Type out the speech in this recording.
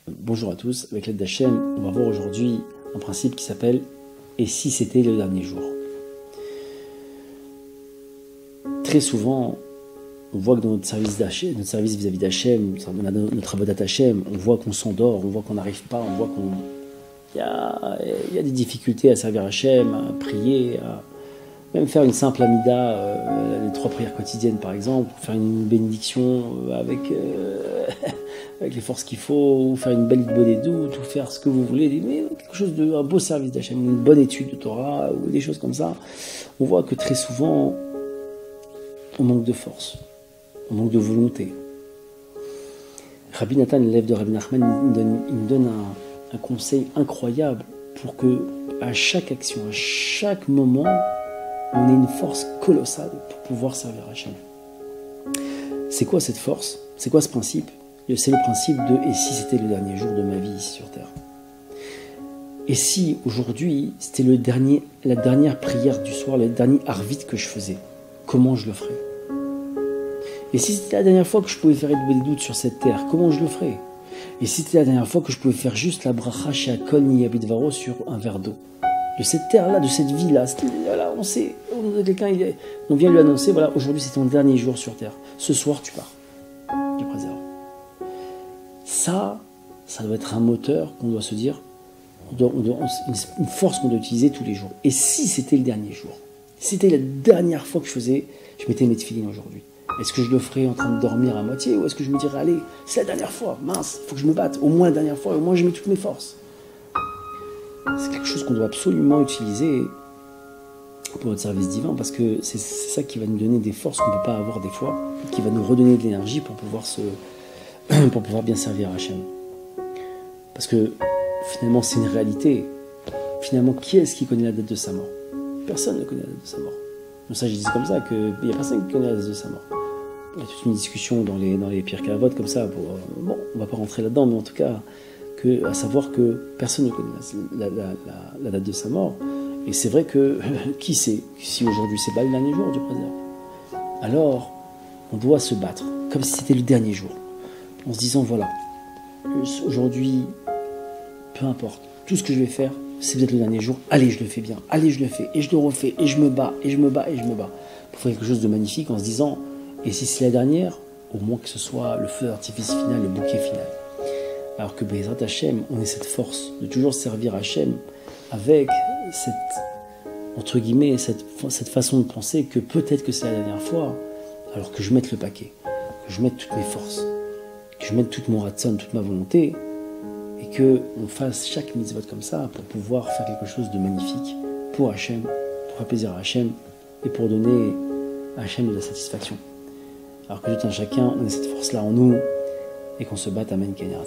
Bonjour à tous, avec l'aide d'Hachem, on va voir aujourd'hui un principe qui s'appelle « Et si c'était le dernier jour ?» Très souvent, on voit que dans notre service vis-à-vis d'Hachem, notre avodat Hachem, on voit qu'on s'endort, on voit qu'on n'arrive pas, on voit qu'il y a des difficultés à servir Hachem, à prier, à même faire une simple amida, les 3 prières quotidiennes par exemple, faire une bénédiction avec les forces qu'il faut, ou faire une belle bonne doute, ou faire ce que vous voulez, mais quelque chose un beau service d'Hachem, une bonne étude de Torah, ou des choses comme ça. On voit que très souvent, on manque de force, on manque de volonté. Rabbi Nathan, l'élève de Rabbi Nachman, il nous donne un conseil incroyable pour que à chaque action, à chaque moment, on ait une force colossale pour pouvoir servir Hachem. C'est quoi cette force? C'est quoi ce principe? C'est le principe de « et si c'était le dernier jour de ma vie ici sur Terre ?» Et si aujourd'hui c'était la dernière prière du soir, le dernier arvit que je faisais, comment je le ferais? Et si c'était la dernière fois que je pouvais faire des doutes sur cette terre, comment je le ferais? Et si c'était la dernière fois que je pouvais faire juste la bracha shakol niyabidvaro sur un verre d'eau? De cette terre-là, de cette vie-là, voilà, on sait, on vient lui annoncer, voilà, aujourd'hui c'est ton dernier jour sur terre. Ce soir tu pars du préserve. Ça doit être un moteur qu'on doit se dire, une force qu'on doit utiliser tous les jours. Et si c'était le dernier jour, si c'était la dernière fois que je mettais mes tefilines aujourd'hui, est-ce que je le ferais en train de dormir à moitié, ou est-ce que je me dirais, allez, c'est la dernière fois, mince, il faut que je me batte, au moins la dernière fois, au moins je mets toutes mes forces. C'est quelque chose qu'on doit absolument utiliser pour notre service divin, parce que c'est ça qui va nous donner des forces qu'on ne peut pas avoir des fois, qui va nous redonner de l'énergie pour pouvoir bien servir Hachem. Parce que finalement c'est une réalité. Finalement, qui est-ce qui connaît la date de sa mort? Personne ne connaît la date de sa mort. Donc ça, je dis comme ça, qu'il n'y a personne qui connaît la date de sa mort. Il y a toute une discussion dans les Pirkei Avot comme ça, bon, on ne va pas rentrer là-dedans, mais en tout cas, à savoir que personne ne connaît la date de sa mort. Et c'est vrai que, qui sait, si aujourd'hui c'est pas le dernier jour du préserve. Alors, on doit se battre, comme si c'était le dernier jour, en se disant, voilà, aujourd'hui, peu importe, tout ce que je vais faire, c'est peut-être le dernier jour, allez, je le fais bien, allez, je le fais, et je le refais, et je me bats, et je me bats, et je me bats, pour faire quelque chose de magnifique, en se disant, et si c'est la dernière, au moins que ce soit le feu d'artifice final, le bouquet final. Alors que Bezrat Hachem, on ait cette force de toujours servir Hachem avec cette, entre guillemets, cette façon de penser que peut-être que c'est la dernière fois, alors que je mette le paquet, que je mette toutes mes forces, que je mette tout mon ratson, toute ma volonté, et qu'on fasse chaque mitzvot comme ça pour pouvoir faire quelque chose de magnifique pour Hachem, pour faire plaisir à Hachem et pour donner à Hachem de la satisfaction. Alors que tout un chacun, on ait cette force-là en nous et qu'on se batte à Amen Kenyarat.